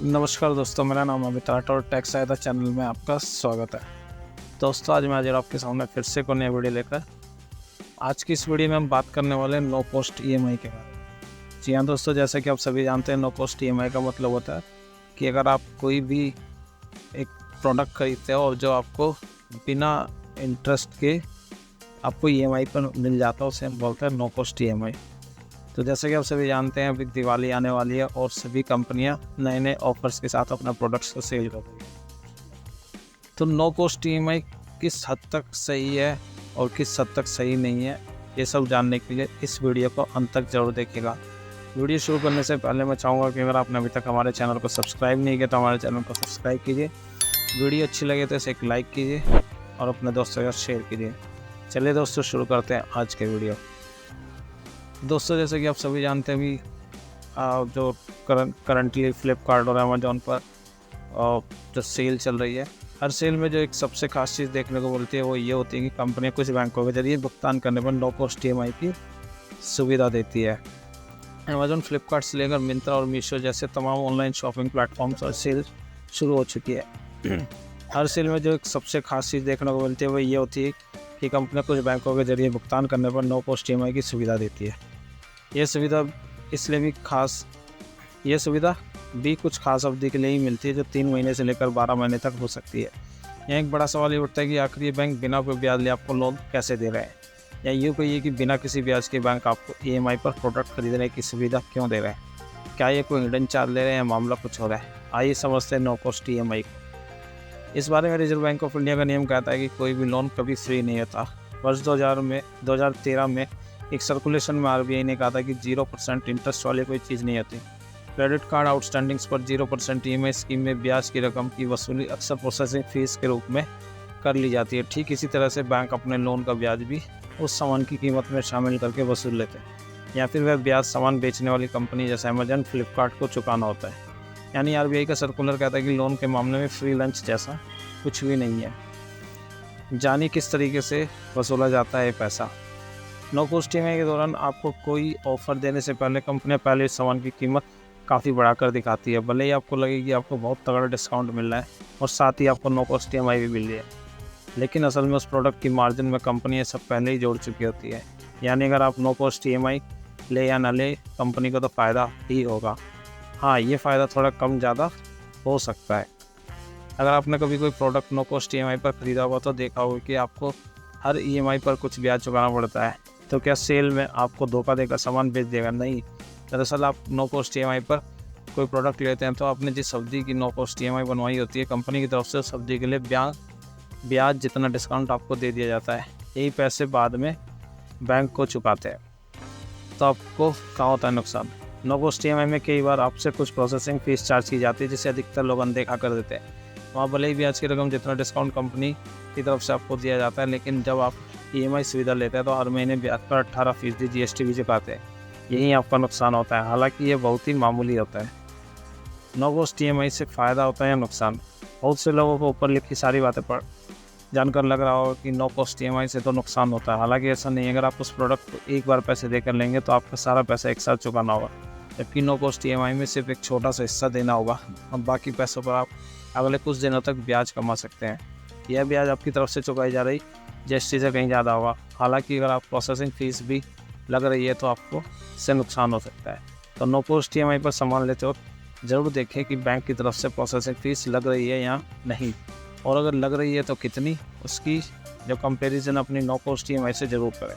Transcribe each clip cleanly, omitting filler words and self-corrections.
नमस्कार दोस्तों, मेरा नाम अमित राठौर और टैक्स सहायता चैनल में आपका स्वागत है। दोस्तों, आज मैं हाजिर आपके सामने फिर से कोई नई वीडियो लेकर। आज की इस वीडियो में हम बात करने वाले हैं नो कॉस्ट ईएमआई के बारे में। जी हाँ दोस्तों, जैसा कि आप सभी जानते हैं, नो कॉस्ट ईएमआई का मतलब होता है कि अगर आप कोई भी एक प्रोडक्ट खरीदते हो और जो आपको बिना इंटरेस्ट के आपको ईएमआई पर मिल जाता है, उसे हम बोलते हैं नो कॉस्ट ईएमआई। तो जैसे कि आप सभी जानते हैं, अभी दिवाली आने वाली है और सभी कंपनियां नए नए ऑफर्स के साथ अपना प्रोडक्ट्स को सेल कर रही है। तो नो कॉस्ट ईएमआई किस हद तक सही है और किस हद तक सही नहीं है, ये सब जानने के लिए इस वीडियो को अंत तक जरूर देखिएगा। वीडियो शुरू करने से पहले मैं चाहूँगा कि अगर आपने अभी तक हमारे चैनल को सब्सक्राइब नहीं किया तो हमारे चैनल को सब्सक्राइब कीजिए। वीडियो अच्छी लगे तो इसे एक लाइक कीजिए और अपने दोस्तों के साथ शेयर कीजिए। चलिए दोस्तों, शुरू करते हैं आज के वीडियो। दोस्तों, जैसे कि आप सभी जानते हैं, अभी जो करंटली फ्लिपकार्ट और अमेजोन पर जो सेल चल रही है, हर सेल में जो एक सबसे खास चीज़ देखने को मिलती है वो ये होती है कि कंपनियां कुछ बैंकों के जरिए भुगतान करने पर नो कॉस्ट ईएमआई की सुविधा देती है। अमेजोन, फ्लिपकार्ट से लेकर मिंत्रा और मीशो जैसे तमाम ऑनलाइन शॉपिंग प्लेटफॉर्म्स और सेल शुरू हो चुकी है। हर सेल में जो एक सबसे खास चीज़ देखने को मिलती है वो ये होती है कि कंपनियां कुछ बैंकों के जरिए भुगतान करने पर नो कॉस्ट ईएमआई की सुविधा देती है। ये सुविधा भी कुछ खास अवधि के लिए ही मिलती है, जो 3 महीने से लेकर 12 महीने तक हो सकती है। यहाँ एक बड़ा सवाल ये उठता है कि आखिर ये बैंक बिना कोई ब्याज लिए आपको लोन कैसे दे रहे हैं, या यूँ कहिए कि बिना किसी ब्याज के बैंक आपको ईएमआई पर प्रोडक्ट खरीदने की सुविधा क्यों दे रहे हैं। क्या ये कोई हिडन चार्ज ले रहे हैं या मामला कुछ हो रहा है? आइए समझते हैं नो कॉस्ट ईएमआई को। इस बारे में रिजर्व बैंक ऑफ इंडिया का नियम कहता है कि कोई भी लोन कभी फ्री नहीं होता। वर्ष 2013 में एक सर्कुलेशन में आरबीआई ने कहा था कि 0% इंटरेस्ट वाली कोई चीज़ नहीं होती। क्रेडिट कार्ड आउटस्टैंडिंग्स पर 0% ईएमआई स्कीम में ब्याज की रकम की वसूली अक्सर प्रोसेसिंग फीस के रूप में कर ली जाती है। ठीक इसी तरह से बैंक अपने लोन का ब्याज भी उस सामान की कीमत में शामिल करके वसूल लेते हैं, या फिर वह ब्याज सामान बेचने वाली कंपनी जैसे अमेजन, फ्लिपकार्ट को चुकाना होता है। यानी आरबीआई का सर्कुलर कहता है कि लोन के मामले में फ्री लंच जैसा कुछ भी नहीं है। जानिए किस तरीके से वसूला जाता है पैसा। नो कॉस्ट ईएमआई के दौरान आपको कोई ऑफर देने से पहले कंपनियां पहले इस सामान की कीमत काफ़ी बढ़ाकर दिखाती है। भले ही आपको लगे कि आपको बहुत तगड़ा डिस्काउंट मिल रहा है और साथ ही आपको नो कॉस्ट ईएमआई भी मिल रही है, लेकिन असल में उस प्रोडक्ट की मार्जिन में कंपनी ये सब पहले ही जोड़ चुकी होती है। यानी अगर आप नो कॉस्ट ईएमआई ले या ना ले, कंपनी को तो फ़ायदा ही होगा। हाँ, ये फ़ायदा थोड़ा कम ज़्यादा हो सकता है। अगर आपने कभी कोई प्रोडक्ट नो कॉस्ट ईएमआई पर ख़रीदा होगा तो देखा होगा कि आपको हर ईएमआई पर कुछ ब्याज चुकाना पड़ता है। तो क्या सेल में आपको धोखा देकर सामान बेच देगा? नहीं। दरअसल आप नो कॉस्ट ईएमआई पर कोई प्रोडक्ट लेते हैं तो आपने जिस अवधि की नो कॉस्ट ईएमआई बनवाई होती है, कंपनी की तरफ से उस अवधि के लिए ब्याज जितना डिस्काउंट आपको दे दिया जाता है, यही पैसे बाद में बैंक को चुकाते हैं। तो आपको क्या होता है नुकसान? नो कॉस्ट ईएमआई में कई बार आपसे कुछ प्रोसेसिंग फ़ीस चार्ज की जाती है, जिसे अधिकतर लोग अनदेखा कर देते हैं। वहाँ भले ही ब्याज की रकम जितना डिस्काउंट कंपनी की तरफ से आपको दिया जाता है, लेकिन जब आप ईएमआई सुविधा लेते हैं तो हर महीने ब्याज पर 18% जीएसटी भी चुकाते हैं। यही आपका नुकसान होता है, हालांकि ये बहुत ही मामूली होता है। नो कॉस्ट ईएमआई से फ़ायदा होता है या नुकसान? बहुत से लोगों को ऊपर लिखी सारी बातें पढ़ जानकर लग रहा होगा कि नो कॉस्ट ईएमआई से तो नुकसान होता है। हालांकि ऐसा नहीं है। अगर आप उस प्रोडक्ट को एक बार पैसे देकर लेंगे तो आपका सारा पैसा एक साथ चुकाना होगा, जबकि नो कॉस्ट ईएमआई में सिर्फ एक छोटा सा हिस्सा देना होगा और बाकी पैसों पर आप अगले कुछ दिनों तक ब्याज कमा सकते हैं। यह ब्याज आपकी तरफ से चुकाई जा रही जीएसटी से कहीं ज़्यादा होगा। हालांकि अगर आप प्रोसेसिंग फ़ीस भी लग रही है तो आपको इससे नुकसान हो सकता है। तो नो कॉस्ट ईएमआई पर सामान लेते वक्त ज़रूर देखें कि बैंक की तरफ से प्रोसेसिंग फ़ीस लग रही है या नहीं, और अगर लग रही है तो कितनी, उसकी जो कंपैरिजन अपनी नो कॉस्ट ईएमआई से ज़रूर करें।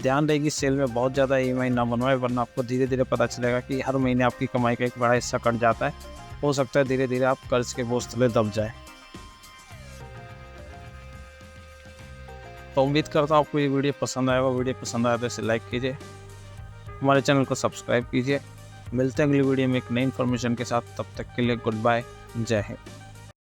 ध्यान रहे कि सेल में बहुत ज़्यादा ईएमआई ना बनवाए, वरना आपको धीरे धीरे पता चलेगा कि हर महीने आपकी कमाई का एक बड़ा हिस्सा कट जाता है। हो सकता है धीरे धीरे आप कर्ज के बोझ तले दब जाए। तो उम्मीद करता हूँ आपको ये वीडियो पसंद आएगा। वीडियो पसंद आया तो इसे लाइक कीजिए, हमारे चैनल को सब्सक्राइब कीजिए। मिलते हैं अगली वीडियो में एक नई इन्फॉर्मेशन के साथ। तब तक के लिए गुड बाय, जय हिंद।